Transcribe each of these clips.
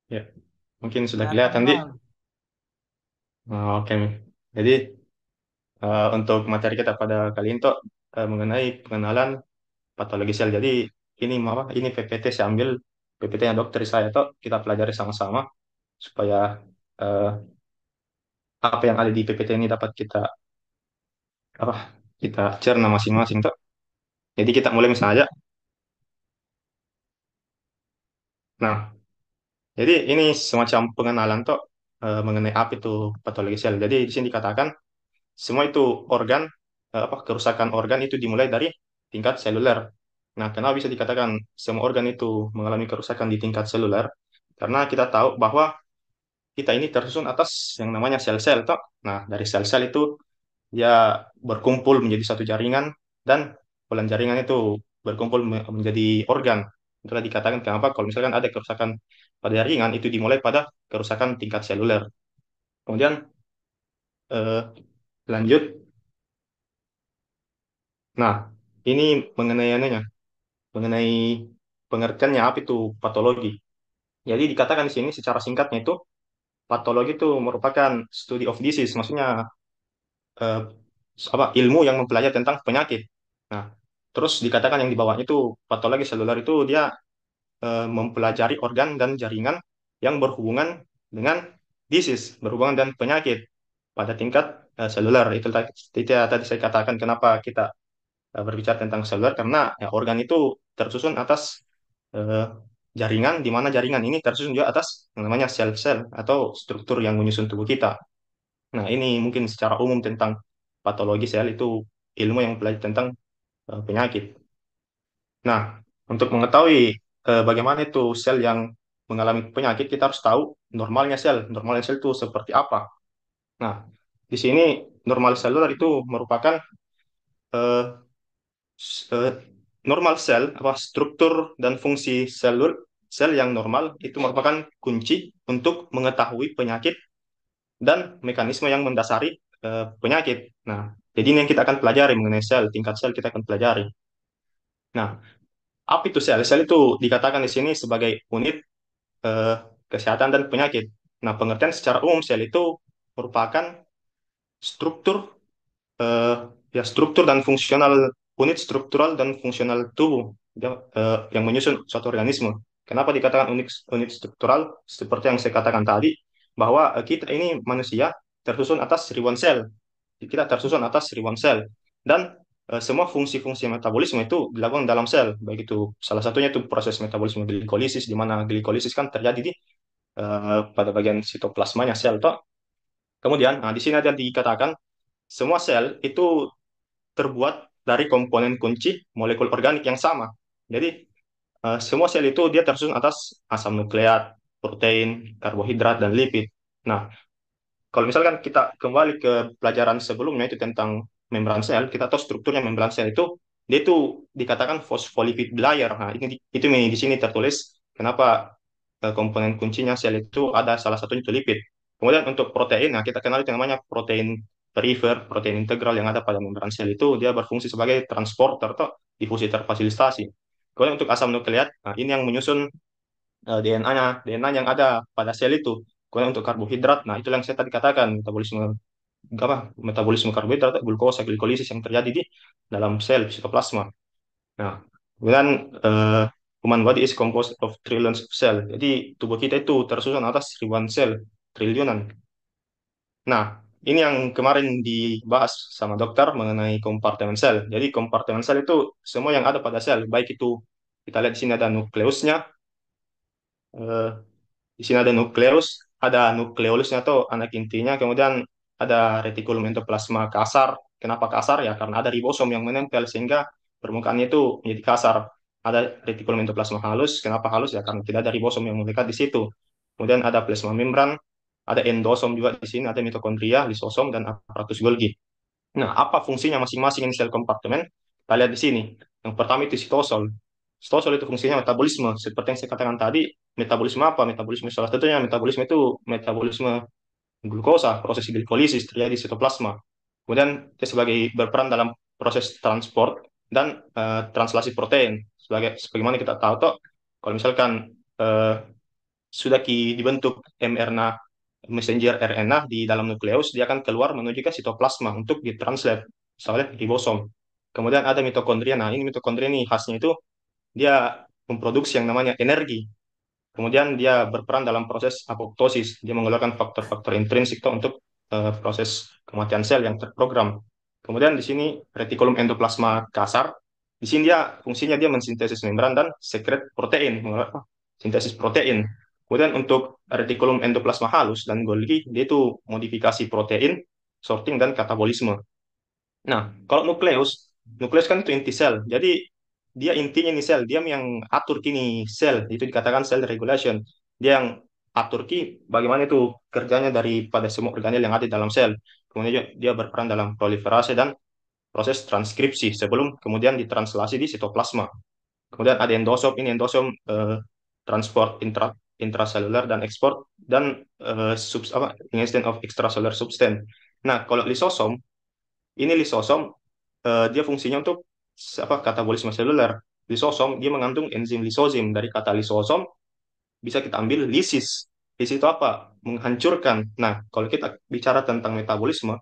Ya, mungkin sudah Kelihatan kelihatan, Di. bang. Oke. Jadi, untuk materi kita pada kali ini tuh mengenai pengenalan patologi sel. Jadi, ini apa? Ini PPT saya ambil, PPT yang dokter saya tuh kita pelajari sama-sama supaya eh, apa yang ada di PPT ini dapat kita apa? Kita cerna masing-masing tuh. Jadi kita mulai misalnya aja. Nah, jadi ini semacam pengenalan tuh mengenai apa itu patologi sel. Jadi di sini dikatakan semua itu organ, apa kerusakan organ itu dimulai dari tingkat seluler. Nah, kenapa bisa dikatakan semua organ itu mengalami kerusakan di tingkat seluler? Karena kita tahu bahwa kita ini tersusun atas yang namanya sel-sel, toh. Nah, dari sel-sel itu dia berkumpul menjadi satu jaringan dan bulan jaringan itu berkumpul menjadi organ. Itulah dikatakan kenapa kalau misalkan ada kerusakan pada jaringan itu dimulai pada kerusakan tingkat seluler. Kemudian lanjut. Nah, ini mengenai anunya, mengenai pengertiannya apa itu patologi. Jadi dikatakan di sini secara singkatnya itu patologi itu merupakan study of disease, maksudnya eh, apa ilmu yang mempelajari tentang penyakit. Nah, terus dikatakan yang di bawahnya itu patologi seluler itu dia mempelajari organ dan jaringan yang berhubungan dengan disease, berhubungan dengan penyakit pada tingkat seluler. Itu ya tadi saya katakan kenapa kita berbicara tentang seluler karena ya, organ itu tersusun atas eh, jaringan, di mana jaringan ini tersusun juga atas yang namanya sel-sel atau struktur yang menyusun tubuh kita. Nah, ini mungkin secara umum tentang patologi sel itu ilmu yang mempelajari tentang penyakit. Nah, untuk mengetahui bagaimana itu sel yang mengalami penyakit, kita harus tahu normalnya sel. Normalnya sel itu seperti apa. Nah, di sini normal seluler itu merupakan eh, eh, normal sel, apa struktur dan fungsi sel yang normal itu merupakan kunci untuk mengetahui penyakit dan mekanisme yang mendasari penyakit. Nah, jadi ini yang kita akan pelajari mengenai sel, tingkat sel kita akan pelajari. Nah, apa itu sel? Sel itu dikatakan di sini sebagai unit eh, kesehatan dan penyakit. Nah, pengertian secara umum sel itu merupakan struktur eh, ya struktur dan fungsional unit struktural dan fungsional tubuh yang menyusun suatu organisme. Kenapa dikatakan unit struktural? Seperti yang saya katakan tadi, bahwa kita ini manusia tersusun atas ribuan sel. Kita tersusun atas ribuan sel dan semua fungsi-fungsi metabolisme itu dilakukan dalam sel. Baik itu salah satunya itu proses metabolisme glikolisis, di mana glikolisis kan terjadi di pada bagian sitoplasmanya sel toh. Kemudian, nah, di sini ada dikatakan semua sel itu terbuat dari komponen kunci molekul organik yang sama. Jadi, semua sel itu dia tersusun atas asam nukleat, protein, karbohidrat, dan lipid. Nah, kalau misalkan kita kembali ke pelajaran sebelumnya itu tentang membran sel, kita tahu strukturnya membran sel itu dia itu dikatakan phospholipid bilayer. Nah, itu di sini tertulis kenapa komponen kuncinya sel itu ada salah satunya itu lipid. Kemudian untuk protein, nah kita kenal itu namanya protein perifer, protein integral yang ada pada membran sel itu dia berfungsi sebagai transporter atau difusi terfasilitasi. Kemudian untuk asam nukleat, nah ini yang menyusun DNA yang ada pada sel itu. Kemudian untuk karbohidrat, nah itulah yang saya tadi katakan, metabolisme karbohidrat, glukosa, glikolisis yang terjadi di dalam sel sitoplasma. Nah, kemudian human body is composed of trillions of cell. Jadi tubuh kita itu tersusun atas ribuan sel, triliunan. Nah, ini yang kemarin dibahas sama dokter mengenai kompartemen sel. Jadi kompartemen sel itu semua yang ada pada sel, baik itu kita lihat di sini ada nukleusnya, eh, di sini ada nukleus, ada nukleolusnya atau anak intinya, kemudian ada retikulum endoplasma kasar. Kenapa kasar? Ya karena ada ribosom yang menempel sehingga permukaannya itu menjadi kasar. Ada retikulum endoplasma halus. Kenapa halus? Ya karena tidak ada ribosom yang melekat di situ. Kemudian ada plasma membran, ada endosom juga di sini, ada mitokondria, lisosom, dan aparatus Golgi. Nah, apa fungsinya masing-masing ini sel kompartemen? Kita lihat di sini. Yang pertama itu sitosol. Sitosol itu fungsinya metabolisme. Seperti yang saya katakan tadi, metabolisme apa? Metabolisme salah satunya metabolisme itu metabolisme glukosa, proses glikolisis terjadi di sitoplasma. Kemudian dia sebagai berperan dalam proses transport dan translasi protein. Sebagaimana kita tahu toh, kalau misalkan eh, dibentuk mRNA messenger RNA di dalam nukleus, dia akan keluar menuju ke sitoplasma untuk ditranslate oleh ribosom. Kemudian ada mitokondria. Nah, ini mitokondria ini khasnya itu dia memproduksi yang namanya energi. Kemudian dia berperan dalam proses apoptosis. Dia mengeluarkan faktor-faktor intrinsik tuh untuk proses kematian sel yang terprogram. Kemudian di sini retikulum endoplasma kasar. Di sini dia fungsinya dia mensintesis membran dan sekret protein, sintesis protein. Kemudian untuk retikulum endoplasma halus dan Golgi, dia itu modifikasi protein, sorting dan katabolisme. Nah, kalau nukleus kan itu inti sel. Jadi dia intinya ini sel, dia yang atur kini sel, itu dikatakan cell regulation. Dia yang atur bagaimana itu kerjanya daripada semua organel yang ada di dalam sel. Kemudian dia berperan dalam proliferasi dan proses transkripsi sebelum kemudian ditranslasi di sitoplasma. Kemudian ada endosom, ini endosom transport intraseluler dan ekspor dan ingestion of extracellular substance. Nah, kalau lisosom, ini lisosom dia fungsinya untuk katabolisme seluler. Lisosom dia mengandung enzim lisosim. Dari kata lisosom bisa kita ambil lisis. Lisis itu apa? Menghancurkan. Nah, kalau kita bicara tentang metabolisme,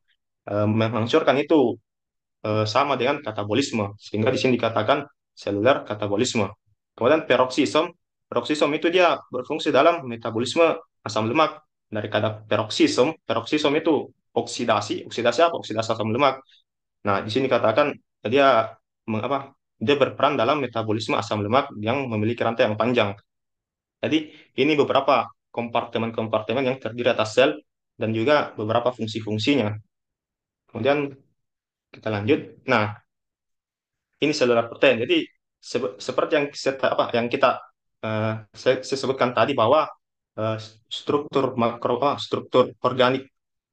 menghancurkan itu sama dengan katabolisme. Sehingga di sini dikatakan seluler katabolisme. Kemudian peroksisom itu dia berfungsi dalam metabolisme asam lemak. Dari kata peroksisom itu oksidasi. Oksidasi apa? Oksidasi asam lemak. Nah, di sini katakan dia dia berperan dalam metabolisme asam lemak yang memiliki rantai yang panjang. Jadi, ini beberapa kompartemen-kompartemen yang terdiri atas sel dan juga beberapa fungsi-fungsinya. Kemudian kita lanjut. Nah, ini seluler protein. Jadi, seperti yang kita saya sebutkan tadi bahwa eh, struktur organik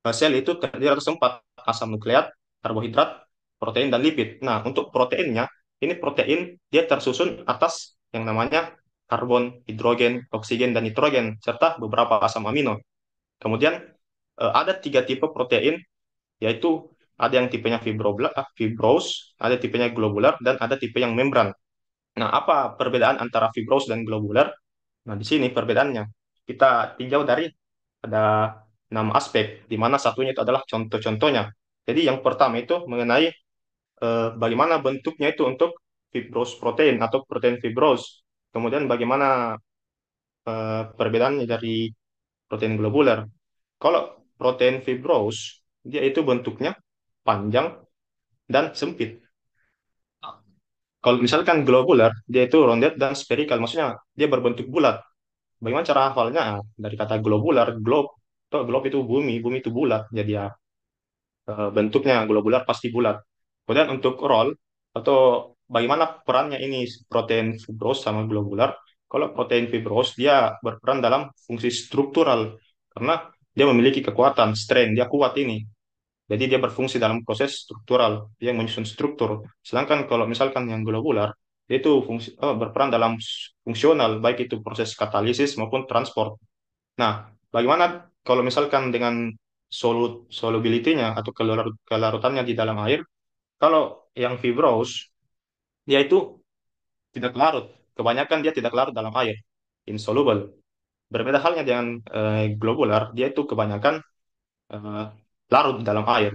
sel itu terdiri atas empat: asam nukleat, karbohidrat, protein, dan lipid. Nah, untuk proteinnya, ini protein dia tersusun atas yang namanya karbon, hidrogen, oksigen, dan nitrogen, serta beberapa asam amino. Kemudian ada tiga tipe protein, yaitu ada yang tipenya fibrose, ada tipenya globular, dan ada tipe yang membran. Nah, apa perbedaan antara fibrose dan globular? Nah, di sini perbedaannya. Kita tinjau dari ada 6 aspek, di mana satunya itu adalah contoh-contohnya. Jadi yang pertama itu mengenai bagaimana bentuknya itu untuk fibrose protein atau protein fibrose. Kemudian bagaimana perbedaannya dari protein globular. Kalau protein fibrose, dia itu bentuknya panjang dan sempit. Kalau misalkan globular, dia itu rounded dan spherical, maksudnya dia berbentuk bulat. Bagaimana cara hafalnya? Ah, dari kata globular, globe itu bumi, bumi itu bulat, jadi ya bentuknya globular pasti bulat. Kemudian untuk roll atau bagaimana perannya ini protein fibrose sama globular? Kalau protein fibrose dia berperan dalam fungsi struktural karena dia memiliki kekuatan, strength, dia kuat ini. Jadi dia berfungsi dalam proses struktural, dia menyusun struktur. Sedangkan kalau misalkan yang globular, dia itu berperan dalam fungsional, baik itu proses katalisis maupun transport. Nah, bagaimana kalau misalkan dengan solubility-nya atau kelarutannya di dalam air? Kalau yang fibrose, dia itu tidak larut. Kebanyakan dia tidak larut dalam air, insoluble. Berbeda halnya dengan globular, dia itu kebanyakan eh, larut dalam air.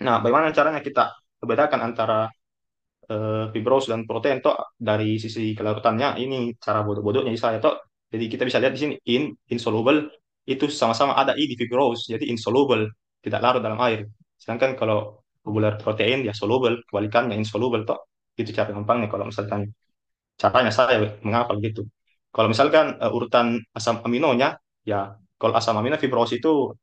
Nah, bagaimana caranya kita membedakan antara fibrose dan protein toh dari sisi kelarutannya? Ini cara bodoh-bodohnya saya toh. Jadi kita bisa lihat di sini insoluble itu sama-sama ada i di fibrose, jadi insoluble, tidak larut dalam air. Sedangkan kalau globular protein ya soluble, kebalikannya insoluble toh. Itu cara gampangnya kalau misalkan caranya saya mengapa gitu. Kalau misalkan urutan asam aminonya ya kalau asam amino fibrose itu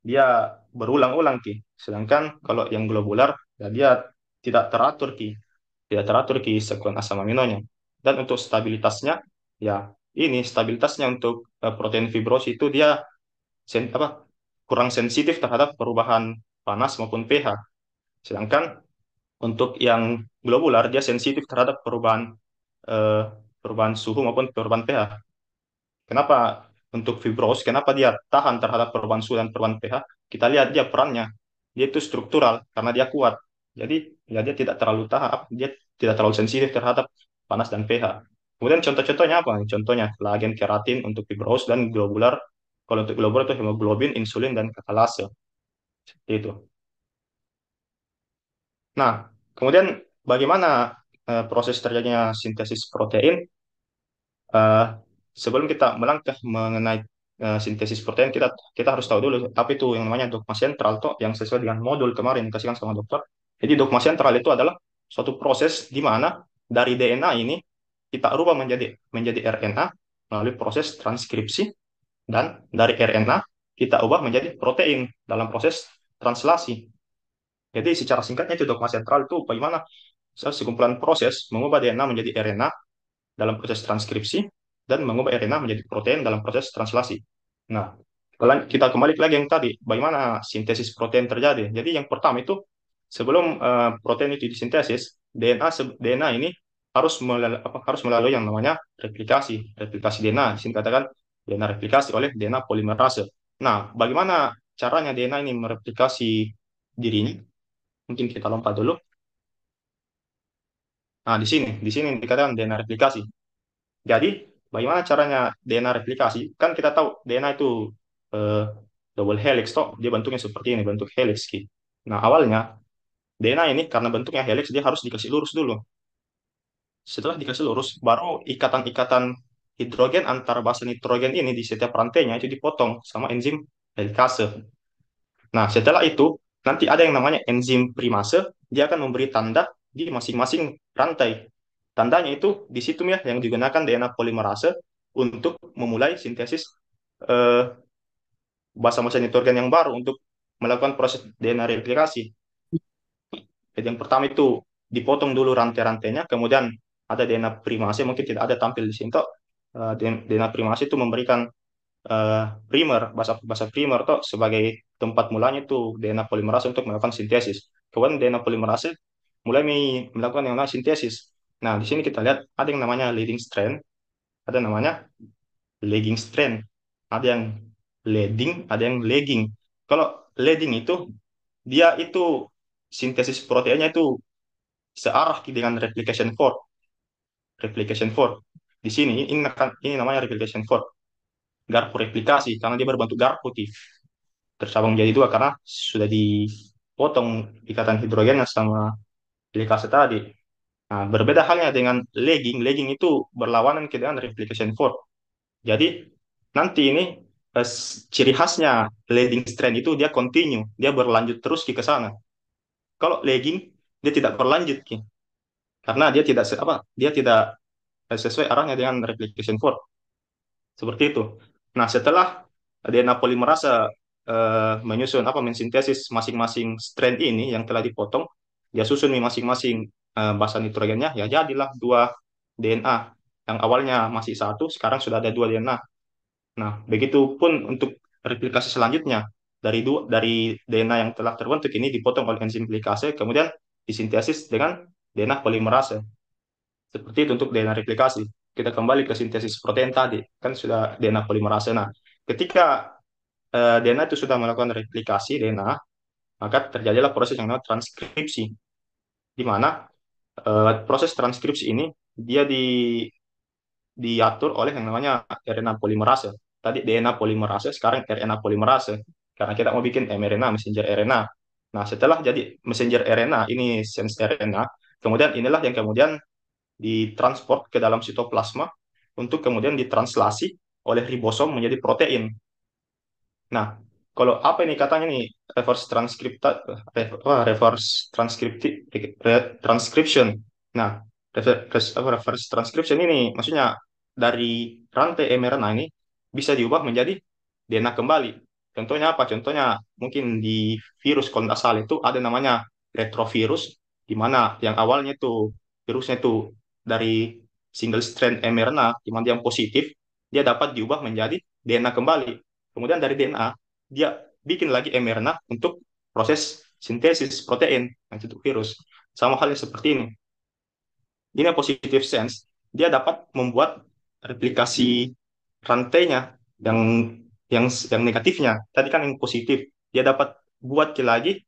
dia berulang-ulang ki. Sedangkan kalau yang globular ya dia tidak teratur ki, tidak teratur ki sekuen asam aminonya. Dan untuk stabilitasnya ya ini stabilitasnya untuk protein fibrosis itu dia kurang sensitif terhadap perubahan panas maupun pH. Sedangkan untuk yang globular dia sensitif terhadap eh, perubahan suhu maupun perubahan pH. Kenapa untuk fibros, kenapa dia tahan terhadap perubahan suhu dan perubahan pH? Kita lihat dia perannya. Dia itu struktural karena dia kuat. Jadi ya dia tidak terlalu tahan, dia tidak terlalu sensitif terhadap panas dan pH. Kemudian contoh-contohnya apa? Contohnya kolagen, keratin untuk fibrosis dan globular. Kalau untuk globular itu hemoglobin, insulin, dan katalase. Seperti itu. Nah, kemudian bagaimana proses terjadinya sintesis protein? eh, Sebelum kita melangkah mengenai sintesis protein, kita kita harus tahu dulu apa itu yang namanya dogma sentral toh yang sesuai dengan modul kemarin yang dikasihkan sama dokter. Jadi dogma sentral itu adalah suatu proses di mana dari DNA ini kita rubah menjadi RNA melalui proses transkripsi dan dari RNA kita ubah menjadi protein dalam proses translasi. Jadi secara singkatnya itu dogma sentral itu bagaimana sekumpulan proses mengubah DNA menjadi RNA dalam proses transkripsi dan mengubah RNA menjadi protein dalam proses translasi. Nah, kita kembali lagi yang tadi, bagaimana sintesis protein terjadi. Jadi yang pertama itu sebelum protein itu disintesis, DNA ini harus melalui yang namanya replikasi DNA. Di sini katakan DNA replikasi oleh DNA polimerase. Nah, bagaimana caranya DNA ini mereplikasi dirinya? Mungkin kita lompat dulu. Nah, di sini dikatakan DNA replikasi. Jadi, bagaimana caranya DNA replikasi? Kan kita tahu DNA itu eh, double helix, toh dia bentuknya seperti ini, bentuk helix. Ki. Nah, awalnya DNA ini karena bentuknya helix, dia harus dikasih lurus dulu. Setelah dikasih lurus, baru ikatan-ikatan hidrogen antar basa nitrogen ini di setiap rantainya itu dipotong sama enzim helikase. Nah, setelah itu, nanti ada yang namanya enzim primase, dia akan memberi tanda di masing-masing rantai. Tandanya itu di situ ya yang digunakan DNA polimerase untuk memulai sintesis eh, basa-basa nitrogen yang baru untuk melakukan proses DNA replikasi. Jadi yang pertama itu dipotong dulu rantai-rantainya, kemudian ada DNA primase, mungkin tidak ada tampil di sini. Toh. DNA primase itu memberikan primer, bahasa primer toh sebagai tempat mulanya itu DNA polimerase untuk melakukan sintesis. Kemudian DNA polimerase mulai melakukan yang namanya sintesis. Nah, di sini kita lihat ada yang namanya leading strand, ada namanya lagging strand, ada yang leading, ada yang lagging. Kalau leading itu dia itu sintesis proteinnya itu searah dengan replication fork, replication fork. Di sini ini namanya replication fork, garpu replikasi karena dia berbentuk garpu tercabang menjadi dua karena sudah dipotong ikatan hidrogennya sama helikase tadi. Nah, berbeda halnya dengan lagging. Lagging itu berlawanan dengan replication fork. Jadi nanti ini ciri khasnya lagging strand itu dia continue, dia berlanjut terus ke sana. Kalau lagging dia tidak berlanjut karena dia tidak sesuai arahnya dengan replication fork. Seperti itu. Nah, setelah DNA polimerase menyusun mensintesis masing-masing strand ini yang telah dipotong, dia susun nih masing-masing basa nitrogennya, ya jadilah dua DNA. Yang awalnya masih satu, sekarang sudah ada dua DNA. Nah, begitupun untuk replikasi selanjutnya dari DNA yang telah terbentuk ini dipotong oleh enzim replikase, kemudian disintesis dengan DNA polimerase. Seperti itu untuk DNA replikasi. Kita kembali ke sintesis protein tadi, kan sudah DNA polimerase. Nah, ketika DNA itu sudah melakukan replikasi DNA, maka terjadilah proses yang namanya transkripsi, di mana proses transkripsi ini dia diatur oleh yang namanya RNA polimerase. Tadi DNA polimerase, sekarang RNA polimerase. Karena kita mau bikin mRNA, messenger RNA. Nah, setelah jadi messenger RNA, ini sense RNA, kemudian inilah yang kemudian ditransport ke dalam sitoplasma untuk kemudian ditranslasi oleh ribosom menjadi protein. Nah, kalau apa ini katanya nih reverse transcripta, reverse transcription. Nah, reverse transcription ini maksudnya dari rantai mRNA ini bisa diubah menjadi DNA kembali. Contohnya apa? Contohnya mungkin di virus kalau tidak salah itu ada namanya retrovirus, di mana yang awalnya itu virusnya itu dari single strand mRNA, di mana yang positif, dia dapat diubah menjadi DNA kembali. Kemudian dari DNA, dia bikin lagi mRNA untuk proses sintesis protein yang untuk virus. Sama halnya seperti ini. Ini yang positive sense, dia dapat membuat replikasi rantainya yang yang negatifnya. Tadi kan yang positif, dia dapat buat lagi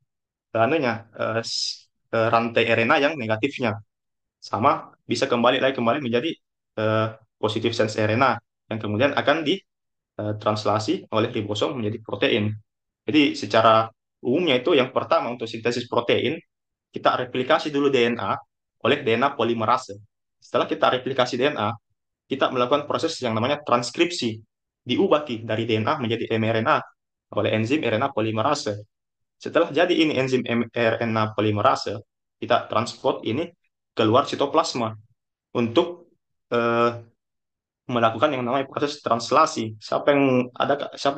rantai RNA yang negatifnya. Sama bisa kembali menjadi eh, positive sense RNA yang kemudian akan ditranslasi oleh ribosom menjadi protein. Jadi secara umumnya itu yang pertama untuk sintesis protein, kita replikasi dulu DNA oleh DNA polimerase. Setelah kita replikasi DNA, kita melakukan proses yang namanya transkripsi. Diubah dari DNA menjadi mRNA oleh enzim RNA polimerase. Setelah jadi ini enzim RNA polimerase, kita transport ini keluar sitoplasma untuk eh, melakukan yang namanya proses translasi. Siapa yang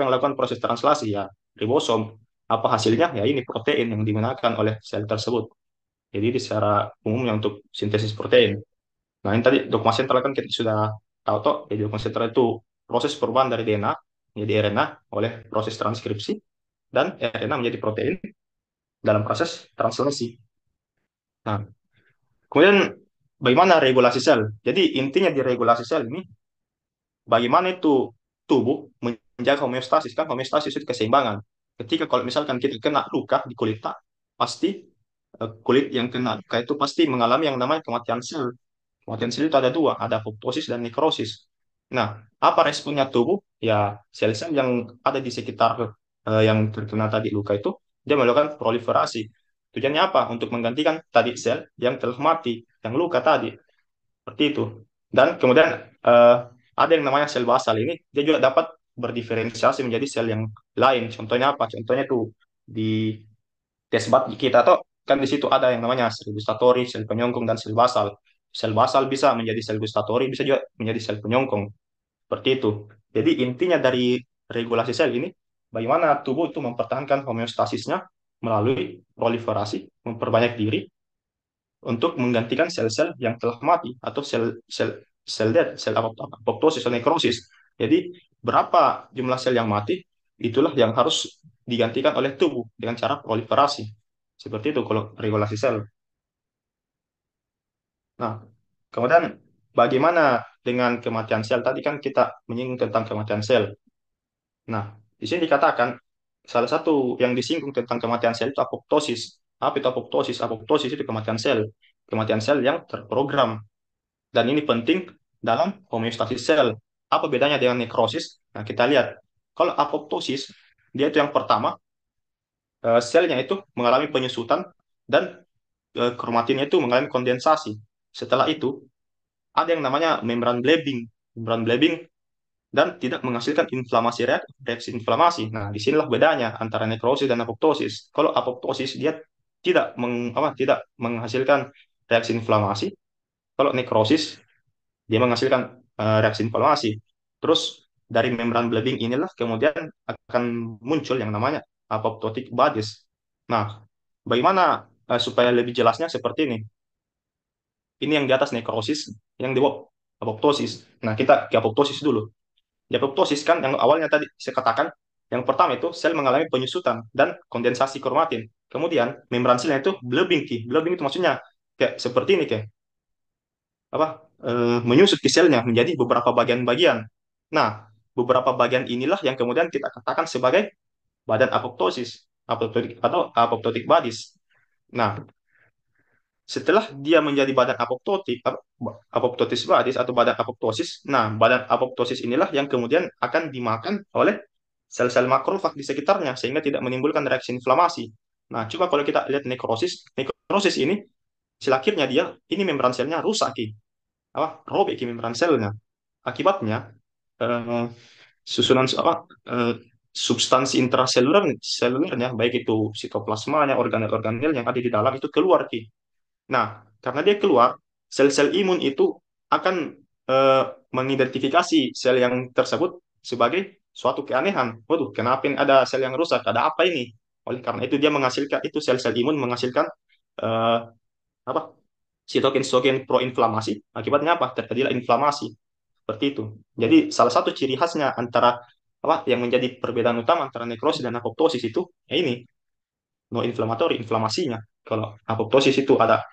melakukan proses translasi ya ribosom. Apa hasilnya? Ya ini protein yang digunakan oleh sel tersebut. Jadi secara umumnya untuk sintesis protein. Nah, ini tadi dogma sentral kan kita sudah tahu toh. Jadi dogma sentral itu proses perubahan dari DNA menjadi RNA oleh proses transkripsi dan RNA menjadi protein dalam proses translasi. Nah, kemudian bagaimana regulasi sel? Jadi intinya di regulasi sel ini bagaimana itu tubuh menjaga homeostasis, kan homeostasis itu keseimbangan. Ketika kalau misalkan kita kena luka di kulit tak, pasti kulit yang kena luka itu pasti mengalami yang namanya kematian sel. Kematian sel itu ada dua, ada apoptosis dan nekrosis. Nah, apa responnya tubuh? Ya, sel-sel yang ada di sekitar yang terkena tadi luka itu, dia melakukan proliferasi. Tujuannya apa? Untuk menggantikan tadi sel yang telah mati, yang luka tadi. Seperti itu. Dan kemudian eh, ada yang namanya sel basal ini, dia juga dapat berdiferensiasi menjadi sel yang lain. Contohnya apa? Contohnya tuh di tes bat kita atau kan di situ ada yang namanya sel gustatory, sel penyongkong dan sel basal. Sel basal bisa menjadi sel gustatory, bisa juga menjadi sel penyongkong. Seperti itu. Jadi intinya dari regulasi sel ini, bagaimana tubuh itu mempertahankan homeostasisnya melalui proliferasi, memperbanyak diri untuk menggantikan sel-sel yang telah mati atau sel dead, sel apoptosis atau nekrosis. Jadi berapa jumlah sel yang mati, itulah yang harus digantikan oleh tubuh dengan cara proliferasi. Seperti itu kalau regulasi sel. Nah, kemudian bagaimana dengan kematian sel? Tadi kan kita menyinggung tentang kematian sel. Nah, di sini dikatakan salah satu yang disinggung tentang kematian sel itu apoptosis. Apa itu apoptosis? Apoptosis itu kematian sel. Kematian sel yang terprogram. Dan ini penting dalam homeostasis sel. Apa bedanya dengan nekrosis? Nah, kita lihat. Kalau apoptosis, dia itu yang pertama, selnya itu mengalami penyusutan dan kromatinnya itu mengalami kondensasi. Setelah itu, ada yang namanya membran blebbing. Membran blebbing dan tidak menghasilkan reaksi inflamasi. Nah, disinilah bedanya antara nekrosis dan apoptosis. Kalau apoptosis, dia tidak menghasilkan reaksi inflamasi. Kalau nekrosis, dia menghasilkan reaksi inflamasi. Terus dari membran blebbing inilah kemudian akan muncul yang namanya apoptotic bodies. Nah, bagaimana supaya lebih jelasnya seperti ini? Ini yang di atas nekrosis, yang di bawah apoptosis. Nah, kita ke apoptosis dulu. Di apoptosis kan yang awalnya tadi saya katakan, yang pertama itu sel mengalami penyusutan dan kondensasi kromatin. Kemudian membran selnya itu blebbing. Blebbing itu maksudnya kayak seperti ini kayak apa menyusut ke selnya menjadi beberapa bagian-bagian. Nah, beberapa bagian inilah yang kemudian kita katakan sebagai badan apoptosis, apoptotic bodies. Nah, setelah dia menjadi badan apoptosis bodies atau badan apoptosis, nah badan apoptosis inilah yang kemudian akan dimakan oleh sel-sel makrofag di sekitarnya sehingga tidak menimbulkan reaksi inflamasi. Nah, coba kalau kita lihat nekrosis ini, akhirnya dia ini membran selnya rusak ki, robek ki membran selnya. Akibatnya eh, susunan substansi selulernya baik itu sitoplasmanya, organel-organel yang ada di dalam itu keluar ki. Nah, karena dia keluar, sel-sel imun itu akan eh, mengidentifikasi sel yang tersebut sebagai suatu keanehan. Waduh, kenapa ini ada sel yang rusak? Ada apa ini? Oleh karena itu dia menghasilkan itu sel-sel imun menghasilkan eh, apa? Sitokin-sitokin proinflamasi. Akibatnya apa? Terjadilah inflamasi. Seperti itu. Jadi salah satu ciri khasnya antara apa yang menjadi perbedaan utama antara nekrosis dan apoptosis itu ya ini no inflamatory inflamasinya. Kalau apoptosis itu ada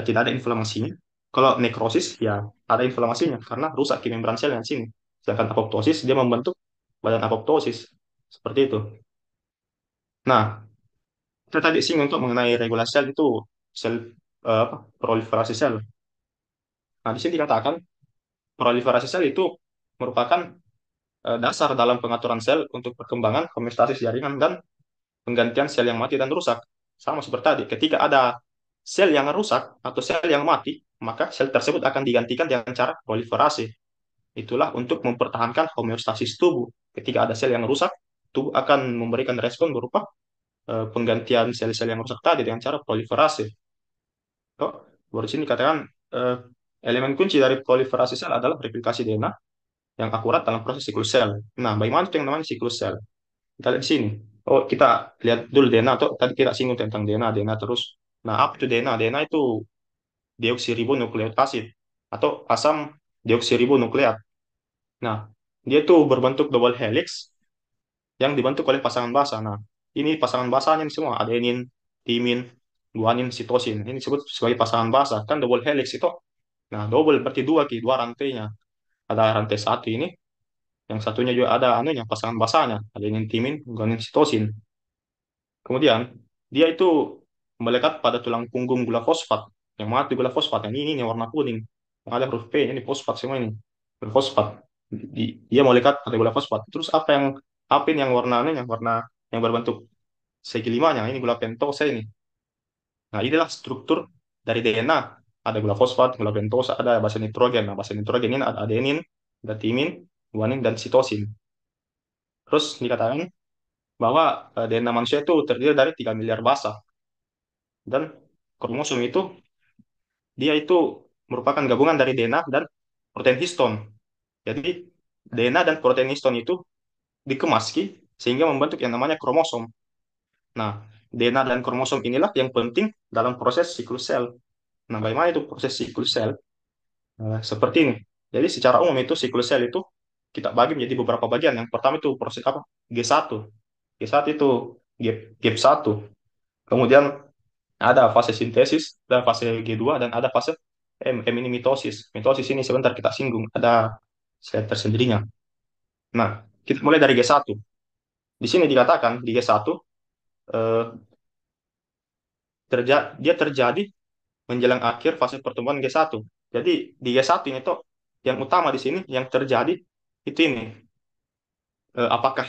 tidak ada inflamasinya. Kalau nekrosis ya ada inflamasinya karena rusak di membran sel yang sini. Sedangkan apoptosis dia membentuk badan apoptosis seperti itu. Nah, kita tadi singgung untuk mengenai regulasi sel itu sel proliferasi sel. Nah, di sini dikatakan proliferasi sel itu merupakan dasar dalam pengaturan sel untuk perkembangan homeostasis jaringan dan penggantian sel yang mati dan rusak. Sama seperti tadi, ketika ada sel yang rusak atau sel yang mati, maka sel tersebut akan digantikan dengan cara proliferasi. Itulah untuk mempertahankan homeostasis tubuh. Ketika ada sel yang rusak, tubuh akan memberikan respon berupa penggantian sel-sel yang rusak tadi dengan cara proliferasi. Oh, baru sini katakan eh, elemen kunci dari proliferasi sel adalah replikasi DNA yang akurat dalam proses siklus sel. Nah, bagaimana itu yang namanya siklus sel? Kita lihat di sini. Oh, kita lihat dulu DNA atau tadi kita singgung tentang DNA terus. Nah, apa itu DNA? DNA itu deoksiribonukleik acid atau asam deoksiribonukleat. Nah, dia itu berbentuk double helix yang dibentuk oleh pasangan basa. Nah, ini pasangan basanya ini semua adenin, timin, guanin, sitosin. Ini disebut sebagai pasangan basa. Kan double helix itu. Nah, double berarti dua ki, dua rantainya. Ada rantai satu ini, yang satunya juga ada anunya pasangan basanya, adenin, timin, guanin, sitosin. Kemudian dia itu melekat pada tulang punggung gula fosfat. Yang mana itu gula fosfat? Yang ini warna kuning. Yang ada huruf P, ini fosfat semua ini. Gula fosfat. Dia melekat pada gula fosfat. Terus apa ini yang warna yang warna yang berbentuk segi limanya? Ini gula pentosa ini. Nah, inilah struktur dari DNA. Ada gula fosfat, gula pentosa, ada basa nitrogen. Nah, basa nitrogen ini ada adenin, ada timin, guanin, dan sitosin. Terus dikatakan bahwa DNA manusia itu terdiri dari 3 miliar basa. Dan kromosom itu dia itu merupakan gabungan dari DNA dan protein histon. Jadi DNA dan protein histon itu dikemas sehingga membentuk yang namanya kromosom. Nah, DNA dan kromosom inilah yang penting dalam proses siklus sel. Nah, bagaimana itu proses siklus sel? Seperti ini. Jadi secara umum itu siklus sel itu kita bagi menjadi beberapa bagian. Yang pertama itu proses apa? G1. G1 itu gap 1. Kemudian ada fase sintesis, ada fase G2, dan ada fase M. M ini mitosis. Mitosis ini sebentar kita singgung, ada sel tersendirinya. Nah, kita mulai dari G1. Di sini dikatakan di G1 eh, dia terjadi menjelang akhir fase pertumbuhan G1. Jadi di G1 ini tuh yang utama di sini yang terjadi itu ini. Apakah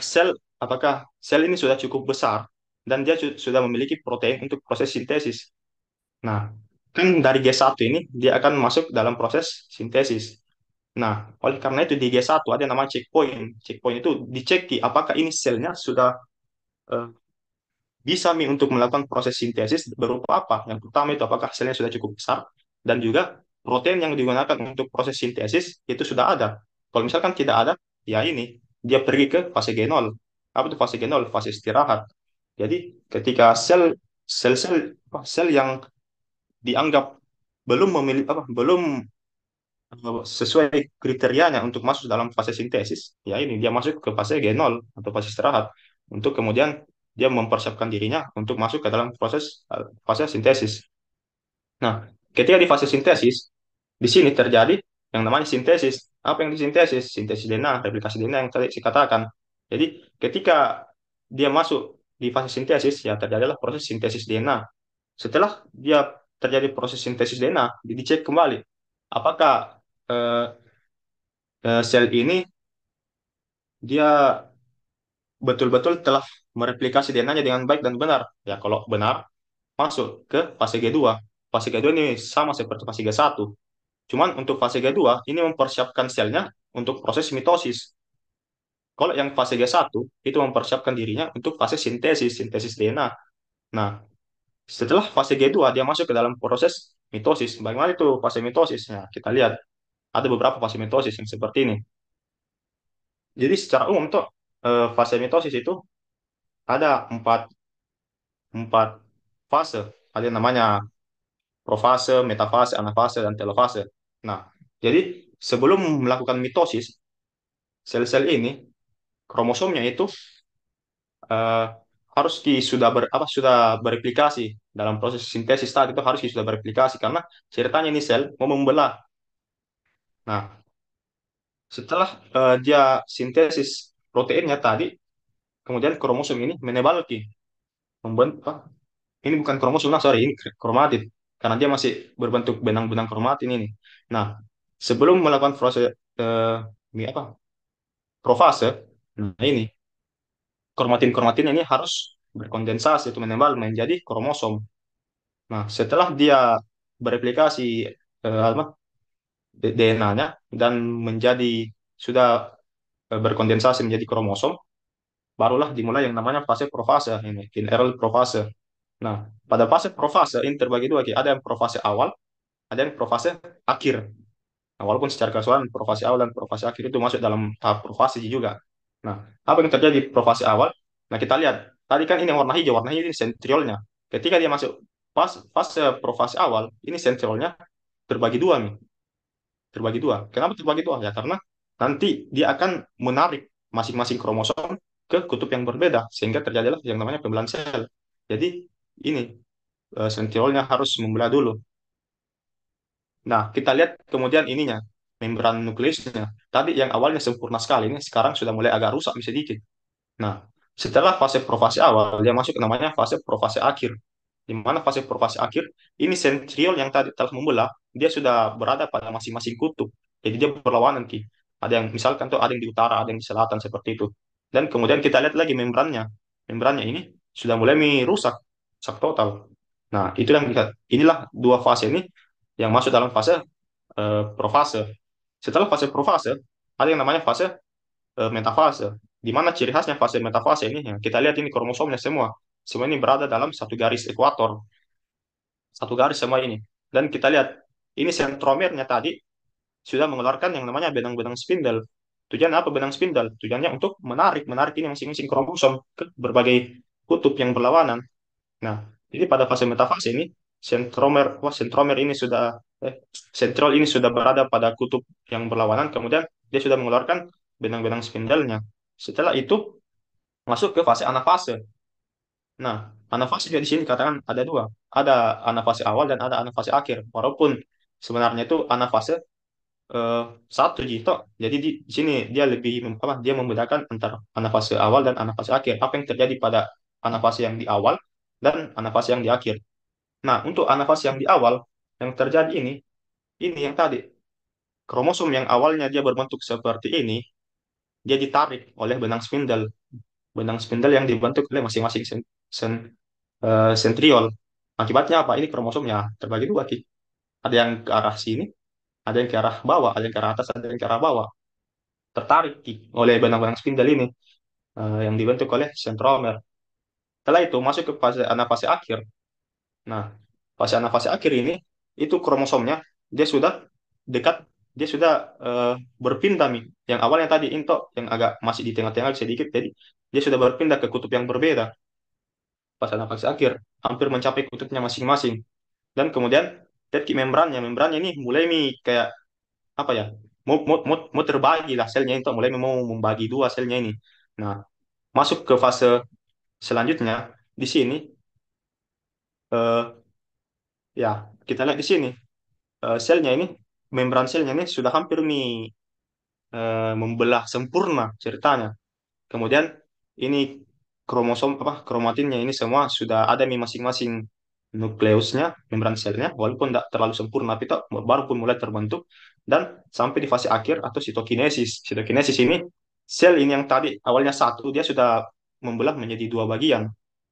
sel ini sudah cukup besar dan dia sudah memiliki protein untuk proses sintesis. Nah, kan dari G1 ini dia akan masuk dalam proses sintesis. Nah, oleh karena itu di G1 ada yang namanya checkpoint. Checkpoint itu dicek apakah ini selnya sudah eh, bisa untuk melakukan proses sintesis berupa apa. Yang pertama itu apakah selnya sudah cukup besar dan juga protein yang digunakan untuk proses sintesis itu sudah ada. Kalau misalkan tidak ada, ya ini dia pergi ke fase G0. Apa itu fase G0? Fase istirahat. Jadi ketika sel yang dianggap belum sesuai kriterianya untuk masuk dalam fase sintesis, ya ini dia masuk ke fase G0 atau fase istirahat untuk kemudian dia mempersiapkan dirinya untuk masuk ke dalam fase sintesis. Nah, ketika di fase sintesis, di sini terjadi yang namanya sintesis. Apa yang disintesis? Sintesis DNA, replikasi DNA yang tadi saya katakan. Jadi, ketika dia masuk di fase sintesis, ya terjadilah proses sintesis DNA. Setelah dia terjadi proses sintesis DNA, dicek kembali apakah eh, sel ini dia betul-betul telah mereplikasi DNA-nya dengan baik dan benar. Ya, kalau benar, masuk ke fase G2. Fase G2 ini sama seperti fase G1. Cuman untuk fase G2, ini mempersiapkan selnya untuk proses mitosis. Kalau yang fase G1, itu mempersiapkan dirinya untuk fase sintesis DNA. Nah, setelah fase G2, dia masuk ke dalam proses mitosis. Bagaimana itu fase mitosis? Nah, kita lihat. Ada beberapa fase mitosis yang seperti ini. Jadi secara umum tuh fase mitosis itu ada empat fase. Ada yang namanya profase, metafase, anafase, dan telofase. Nah, jadi sebelum melakukan mitosis, sel-sel ini kromosomnya itu eh, harus sudah bereplikasi dalam proses sintesis tadi itu harus sudah bereplikasi karena ceritanya ini sel mau membelah. Nah, setelah dia sintesis proteinnya tadi, kemudian kromosom ini menebal membentuk ini bukan kromosom, nah sorry, ini kromatid karena dia masih berbentuk benang-benang kromatin ini. Nah, sebelum melakukan proses ini apa profase, nah ini kromatin-kromatin ini harus berkondensasi itu menembal menjadi kromosom. Nah, setelah dia bereplikasi apa, DNA-nya dan menjadi sudah berkondensasi menjadi kromosom, barulah dimulai yang namanya fase profase ini, in early profase. Nah, pada fase profase ini terbagi dua, Ki. Ada yang profase awal, ada yang profase akhir. Nah, walaupun secara keseluruhan profase awal dan profase akhir itu masuk dalam tahap profase juga. Nah, apa yang terjadi di profase awal? Nah, kita lihat. Tadi kan ini warna hijau ini sentriolnya. Ketika dia masuk fase profase awal, ini sentriolnya terbagi dua nih, terbagi dua. Kenapa terbagi dua? Ya karena nanti dia akan menarik masing-masing kromosom ke kutub yang berbeda sehingga terjadilah yang namanya pembelahan sel. Jadi ini sentriolnya harus membelah dulu. Nah, kita lihat kemudian ininya, membran nukleusnya. Tadi yang awalnya sempurna sekali, ini sekarang sudah mulai agak rusak sedikit. Nah, setelah fase profase awal, dia masuk ke namanya fase profase akhir. Di mana fase profase akhir, ini sentriol yang tadi telah membelah, dia sudah berada pada masing-masing kutub. Jadi dia berlawanan, Ki. Ada yang misalkan tuh ada yang di utara, ada yang di selatan seperti itu. Dan kemudian kita lihat lagi membrannya. Membrannya ini sudah mulai rusak, rusak total. Nah, itu yang inilah dua fase ini yang masuk dalam fase profase. Setelah fase profase, ada yang namanya fase metafase. Di mana ciri khasnya fase metafase ini? Ya, kita lihat ini kromosomnya semua. Semua ini berada dalam satu garis ekuator. Satu garis semua ini. Dan kita lihat, ini sentromernya tadi sudah mengeluarkan yang namanya benang-benang spindle. Tujuan apa benang spindle? Tujuannya untuk menarik ini masing-masing kromosom ke berbagai kutub yang berlawanan. Nah, jadi pada fase metafase ini, sentromer ini sudah, sentrol ini sudah berada pada kutub yang berlawanan, kemudian dia sudah mengeluarkan benang-benang spindle-nya. Setelah itu, masuk ke fase anafase. Nah, anafase juga di sini katakan ada dua. Ada anafase awal dan ada anafase akhir. Walaupun sebenarnya itu anafase eh, satu gitu. Jadi di sini dia lebih apa? Dia membedakan antara anafase awal dan anafase akhir. Apa yang terjadi pada anafase yang di awal dan anafase yang di akhir. Nah, untuk anafase yang di awal yang terjadi ini yang tadi kromosom yang awalnya dia berbentuk seperti ini, dia ditarik oleh benang spindle yang dibentuk oleh masing-masing sentriol. Akibatnya apa? Ini kromosomnya terbagi dua, Ki. Ada yang ke arah sini, ada yang ke arah bawah, ada yang ke arah atas, ada yang ke arah bawah. Tertarik, Ki, oleh benang-benang spindle ini yang dibentuk oleh sentromer. Setelah itu masuk ke fase anafase akhir. Nah, fase anafase akhir ini itu kromosomnya dia sudah dekat, dia sudah berpindah nih. Yang awalnya tadi into yang agak masih di tengah-tengah sedikit, jadi dia sudah berpindah ke kutub yang berbeda. Fase anafase akhir hampir mencapai kutubnya masing-masing. Dan kemudian lihat ki membrannya ini mulai nih kayak apa ya? Mau terbagi lah selnya itu mulai mau membagi dua selnya ini. Nah, masuk ke fase selanjutnya di sini eh, ya kita lihat di sini selnya ini membran selnya ini sudah hampir nih membelah sempurna ceritanya. Kemudian ini kromosom apa kromatinnya ini semua sudah ada nih masing-masing nukleusnya, membran selnya, walaupun tidak terlalu sempurna, tapi itu baru pun mulai terbentuk dan sampai di fase akhir atau sitokinesis. Sitokinesis ini sel ini yang tadi awalnya satu, dia sudah membelah menjadi dua bagian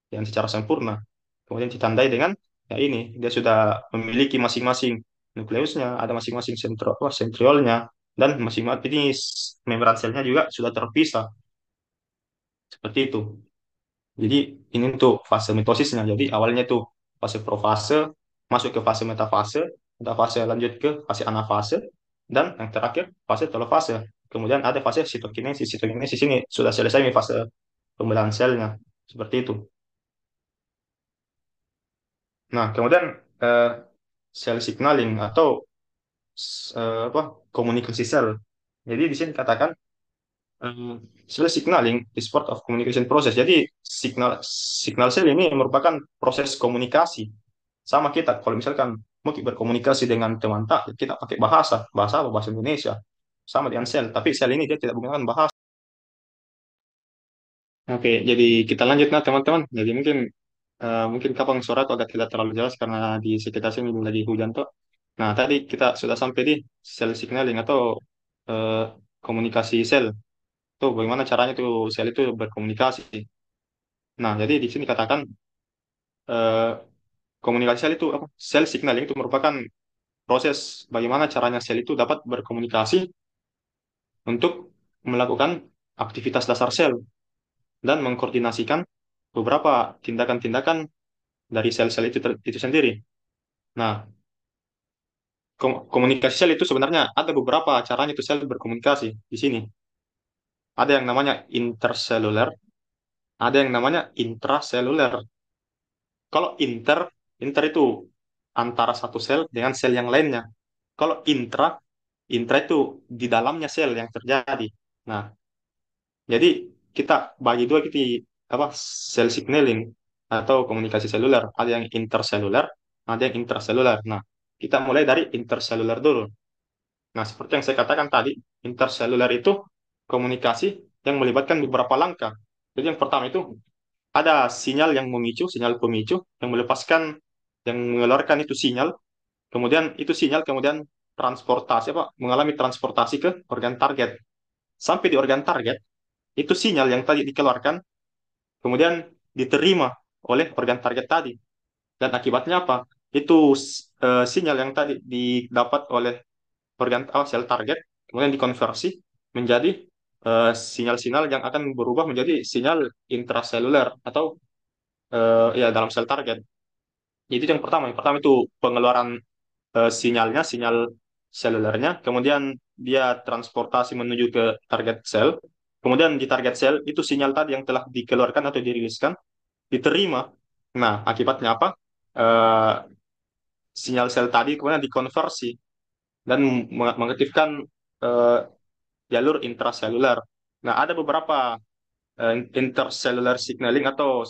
yang secara sempurna. Kemudian ditandai dengan ya ini dia sudah memiliki masing-masing nukleusnya, ada masing-masing sentriolnya dan masing-masing ini membran selnya juga sudah terpisah seperti itu. Jadi ini untuk fase mitosisnya. Jadi awalnya itu fase profase, masuk ke fase metafase, metafase lanjut ke fase anafase, dan yang terakhir fase telofase. Kemudian ada fase sitokinesis. Sitokinesis ini sudah selesai nih fase pembelahan selnya. Seperti itu. Nah, kemudian eh, sel signaling atau apa komunikasi sel. Jadi di sini katakan sel signaling is part of communication process. Jadi signal sel ini merupakan proses komunikasi. Sama kita kalau misalkan mau berkomunikasi dengan teman tak, kita pakai bahasa apa bahasa Indonesia. Sama dengan sel, tapi sel ini dia tidak menggunakan bahasa. Oke, jadi kita lanjut nah teman-teman. Jadi mungkin mungkin kapang suara atau agak tidak terlalu jelas karena di sekitar sini lagi hujan tuh. Nah, tadi kita sudah sampai di cell signaling atau eh, komunikasi sel. Tuh, bagaimana caranya tuh sel itu berkomunikasi. Nah, jadi di sini katakan eh, komunikasi sel itu apa? Sel signaling itu merupakan proses bagaimana caranya sel itu dapat berkomunikasi untuk melakukan aktivitas dasar sel dan mengkoordinasikan beberapa tindakan-tindakan dari sel-sel itu sendiri. Nah, komunikasi sel itu sebenarnya ada beberapa caranya itu sel berkomunikasi di sini. Ada yang namanya interseluler, ada yang namanya intraseluler. Kalau inter itu antara satu sel dengan sel yang lainnya. Kalau intra itu di dalamnya sel yang terjadi. Nah, jadi kita bagi dua kita apa sel signaling atau komunikasi seluler. Ada yang interseluler, ada yang intraseluler. Nah, kita mulai dari interseluler dulu. Nah, seperti yang saya katakan tadi, interseluler itu komunikasi yang melibatkan beberapa langkah. Jadi yang pertama itu ada sinyal yang memicu, sinyal pemicu yang melepaskan, yang mengeluarkan itu sinyal. Kemudian itu sinyal kemudian transportasi apa mengalami transportasi ke organ target. Sampai di organ target, itu sinyal yang tadi dikeluarkan kemudian diterima oleh organ target tadi. Dan akibatnya apa? Itu sinyal yang tadi didapat oleh sel target kemudian dikonversi menjadi sinyal-sinyal yang akan berubah menjadi sinyal intraseluler atau ya dalam sel target. Jadi itu yang pertama. Yang pertama itu pengeluaran sinyalnya, sinyal selulernya, kemudian dia transportasi menuju ke target sel. Kemudian di target sel itu sinyal tadi yang telah dikeluarkan atau diriliskan diterima. Nah, akibatnya apa? Eh, sinyal sel tadi kemudian dikonversi dan mengaktifkan eh, jalur intraseluler. Nah, ada beberapa intercellular signaling atau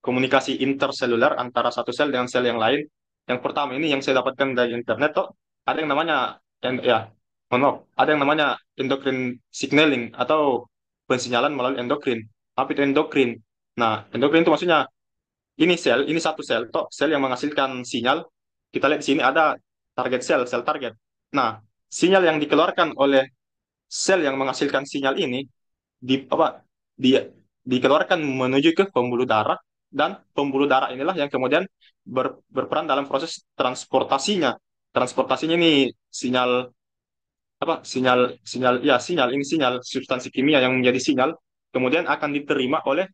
komunikasi interseluler antara satu sel dengan sel yang lain. Yang pertama ini yang saya dapatkan dari internet tuh ada yang namanya ya, mohon maaf, ada yang namanya endocrine signaling atau pensinyalan melalui endokrin. Apa itu endokrin? Nah, endokrin itu maksudnya ini satu sel, toh sel yang menghasilkan sinyal. Kita lihat di sini ada target sel, sel target. Nah, sinyal yang dikeluarkan oleh sel yang menghasilkan sinyal ini apa dia dikeluarkan menuju ke pembuluh darah dan pembuluh darah inilah yang kemudian berperan dalam proses transportasinya. Transportasinya ini sinyal apa sinyal sinyal ya sinyal ini sinyal substansi kimia yang menjadi sinyal kemudian akan diterima oleh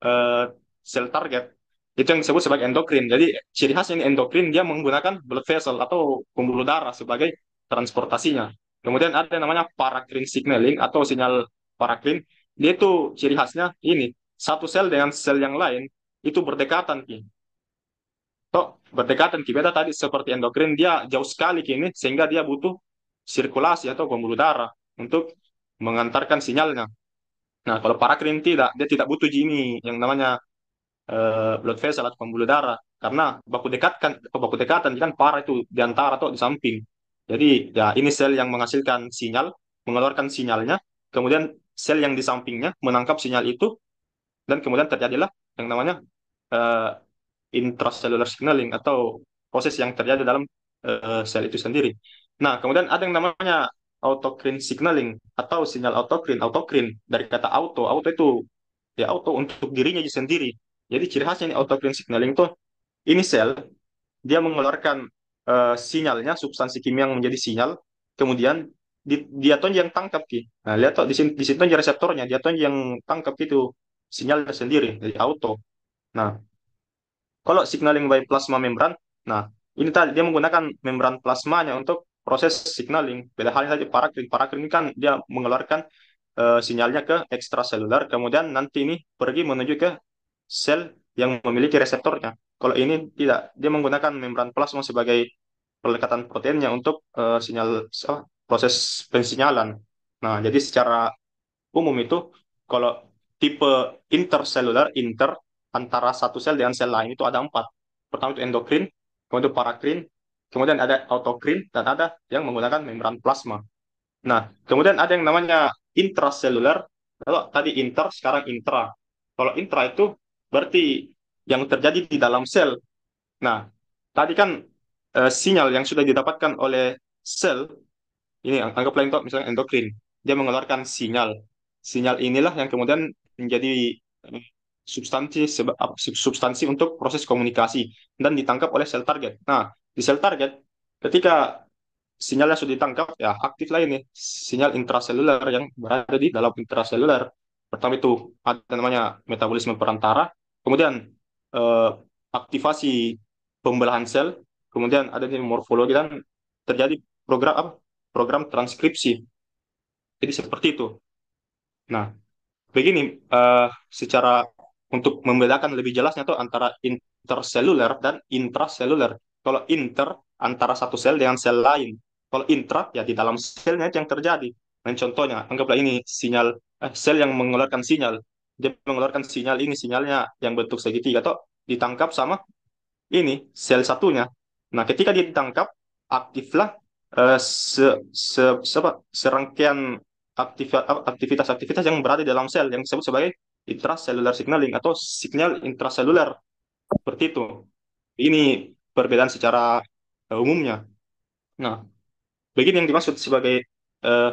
eh, sel target. Itu yang disebut sebagai endokrin. Jadi ciri khasnya ini endokrin dia menggunakan blood vessel atau pembuluh darah sebagai transportasinya. Kemudian ada yang namanya paracrine signaling atau sinyal paracrine. Dia itu ciri khasnya ini satu sel dengan sel yang lain itu berdekatan Ki. Toh berdekatan Ki. Beda tadi seperti endokrin dia jauh sekali kini sehingga dia butuh sirkulasi atau pembuluh darah untuk mengantarkan sinyalnya. Nah, kalau paracrine tidak, dia tidak butuh ini yang namanya blood vessel atau pembuluh darah karena baku dekatan kan parah itu di antara atau di samping. Jadi ya ini sel yang menghasilkan sinyal, mengeluarkan sinyalnya, kemudian sel yang di sampingnya menangkap sinyal itu dan kemudian terjadilah yang namanya uh, intracellular signaling atau proses yang terjadi dalam sel itu sendiri. Nah, kemudian ada yang namanya autocrine signaling atau sinyal autocrine. Autocrine dari kata auto, auto itu ya auto untuk dirinya sendiri. Jadi ciri khasnya ini autocrine signaling tuh ini sel dia mengeluarkan sinyalnya substansi kimia yang menjadi sinyal, kemudian dia tuh yang tangkap ki. Nah, lihat tuh di situ aja reseptornya, dia tuh yang tangkap itu sinyalnya sendiri dari auto. Nah, kalau signaling by plasma membran, nah ini tadi dia menggunakan membran plasmanya untuk proses signaling. Beda halnya tadi paracrine. Paracrine ini kan dia mengeluarkan sinyalnya ke ekstraseluler, kemudian nanti ini pergi menuju ke sel yang memiliki reseptornya. Kalau ini tidak, dia menggunakan membran plasma sebagai pelekatan proteinnya untuk proses pensinyalan. Nah, jadi secara umum itu kalau tipe interselular antara satu sel dengan sel lain itu ada empat. Pertama itu endokrin, kemudian parakrin, kemudian ada autokrin, dan ada yang menggunakan membran plasma. Nah, kemudian ada yang namanya intraseluler. Kalau tadi inter, sekarang intra. Kalau intra itu berarti yang terjadi di dalam sel. Nah, tadi kan sinyal yang sudah didapatkan oleh sel ini, anggaplah itu misalnya endokrin, dia mengeluarkan sinyal. Sinyal inilah yang kemudian menjadi eh, substansi untuk proses komunikasi dan ditangkap oleh sel target. Nah, di sel target ketika sinyalnya sudah ditangkap, ya aktiflah ini sinyal intraseluler yang berada di dalam intraseluler. Pertama itu ada namanya metabolisme perantara, kemudian eh, aktivasi pembelahan sel, kemudian ada di morfologi dan terjadi program apa? Program transkripsi. Jadi seperti itu. Nah, begini, secara untuk membedakan lebih jelasnya tuh antara interseluler dan intraseluler. Kalau inter antara satu sel dengan sel lain. Kalau intra ya di dalam selnya itu yang terjadi. Dan contohnya, anggaplah ini sinyal sel yang mengeluarkan sinyal. Dia mengeluarkan sinyal ini, sinyalnya yang bentuk segitiga atau ditangkap sama ini sel satunya. Nah, ketika dia ditangkap, aktiflah serangkaian aktivitas-aktivitas yang berada di dalam sel yang disebut sebagai intracellular signaling atau sinyal intraseluler seperti itu. Ini perbedaan secara umumnya. Nah, begini yang dimaksud sebagai eh,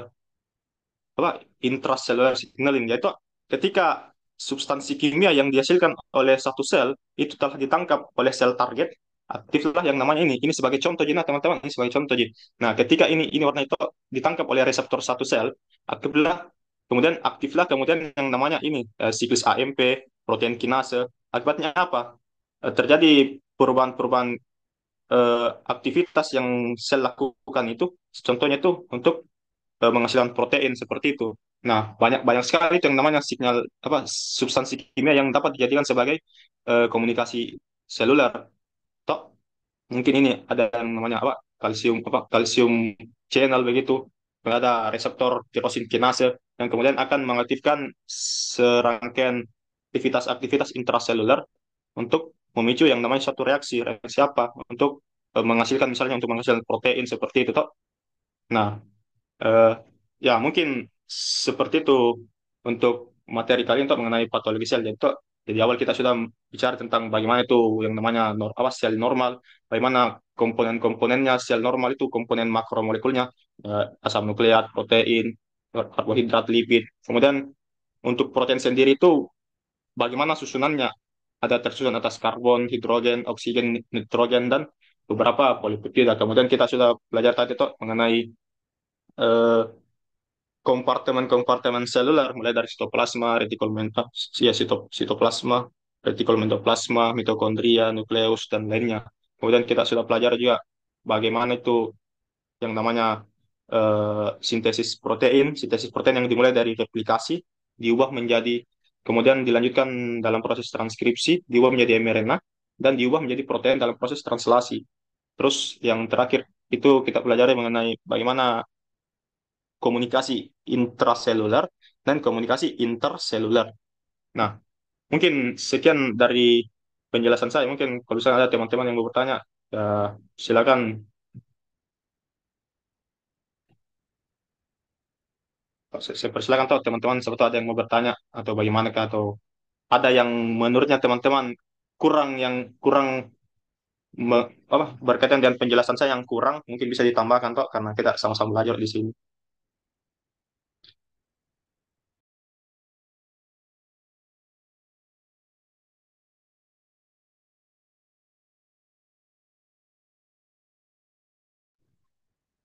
apa intracellular signaling, yaitu ketika substansi kimia yang dihasilkan oleh satu sel itu telah ditangkap oleh sel target, aktiflah yang namanya ini sebagai contoh Jina teman-teman, ini sebagai contoh Jin. Nah, ketika ini warna itu ditangkap oleh reseptor satu sel, aktiflah kemudian yang namanya ini siklus AMP, protein kinase. Akibatnya apa? Terjadi perubahan-perubahan aktivitas yang sel lakukan itu, contohnya itu untuk menghasilkan protein seperti itu. Nah, banyak banyak sekali itu yang namanya sinyal apa substansi kimia yang dapat dijadikan sebagai komunikasi seluler. Toh, mungkin ini ada yang namanya kalsium channel begitu. Ada reseptor tirosin kinase yang kemudian akan mengaktifkan serangkaian aktivitas-aktivitas intraseluler untuk memicu yang namanya suatu reaksi. Reaksi apa? Untuk menghasilkan misalnya untuk menghasilkan protein seperti itu toh. Nah, Eh, ya, mungkin seperti itu untuk materi kali untuk mengenai patologi sel. Jadi awal kita sudah bicara tentang bagaimana itu yang namanya sel normal, bagaimana komponen-komponennya sel normal itu komponen makromolekulnya, asam nukleat, protein, karbohidrat, lipid. Kemudian untuk protein sendiri itu bagaimana susunannya? Ada tersusun atas karbon, hidrogen, oksigen, nitrogen, dan beberapa polipeptida. Kemudian kita sudah belajar tadi tuh mengenai eh, kompartemen-kompartemen seluler mulai dari sitoplasma, sitoplasma, retikulum endoplasma, mitokondria, nukleus dan lainnya. Kemudian kita sudah pelajari juga bagaimana itu yang namanya sintesis protein yang dimulai dari replikasi diubah menjadi kemudian dilanjutkan dalam proses transkripsi, diubah menjadi mRNA dan diubah menjadi protein dalam proses translasi. Terus yang terakhir itu kita pelajari mengenai bagaimana komunikasi intraseluler dan komunikasi interseluler. Nah, mungkin sekian dari penjelasan saya. Mungkin kalau misalnya ada teman-teman yang mau bertanya, ya silakan. Saya persilakan tahu teman-teman sebetulnya ada yang mau bertanya atau bagaimana atau ada yang menurutnya teman-teman kurang berkaitan dengan penjelasan saya yang kurang mungkin bisa ditambahkan toh karena kita sama-sama belajar di sini.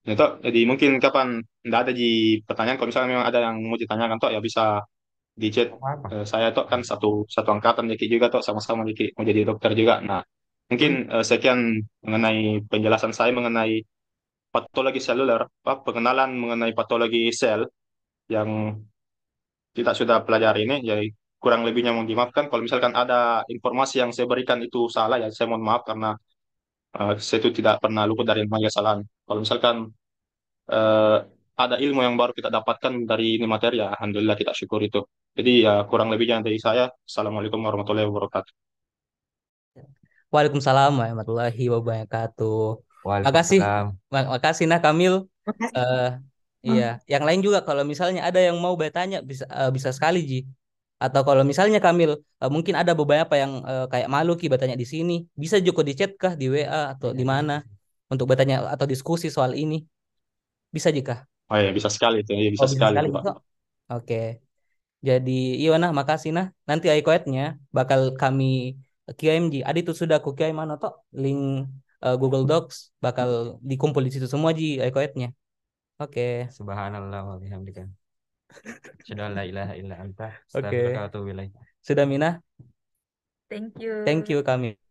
Ya, toh, jadi mungkin kapan nggak ada di pertanyaan kalau misalnya memang ada yang mau ditanyakan toh ya bisa di chat. Apa-apa. Saya tuh kan satu satu angkatan Diki juga tuh sama-sama Diki mau jadi dokter juga. Nah, mungkin Hmm. sekian mengenai penjelasan saya mengenai patologi seluler, pengenalan mengenai patologi sel yang kita sudah pelajari ini. Jadi kurang lebihnya mohon dimaafkan kalau misalkan ada informasi yang saya berikan itu salah ya saya mohon maaf karena saya itu tidak pernah luput dari namanya kesalahan. Kalau misalkan eh, ada ilmu yang baru kita dapatkan dari ini materi ya alhamdulillah kita syukur itu. Jadi ya kurang lebihnya dari saya. Assalamualaikum warahmatullahi wabarakatuh. Waalaikumsalam warahmatullahi wabarakatuh. Makasih, Waalaikumsalam. makasih nah Kamil. Eh iya, yang lain juga kalau misalnya ada yang mau bertanya bisa bisa sekali Ji. Atau kalau misalnya Kamil mungkin ada beberapa yang kayak malu Ki bertanya di sini, bisa juga di chat kah di WA atau di mana? untuk bertanya atau diskusi soal ini. Bisa jika. Oh ya, bisa sekali itu. Ya, Oh bisa bisa sekali sekali itu, Pak. gitu. Oke. Jadi iya nah makasih nah. Nanti iCoed-nya bakal kami kirim Ji. Adi tuh sudah aku kirim mana toh link Google Docs bakal dikumpul di situ semua Ji iCoed-nya. Oke. Subhanallah wa bihamdika. Asyhadu an la ilaha illa anta Oke. astaghfiruka wa atubu ilaik. Sudah Mina. Thank you. Thank you kami.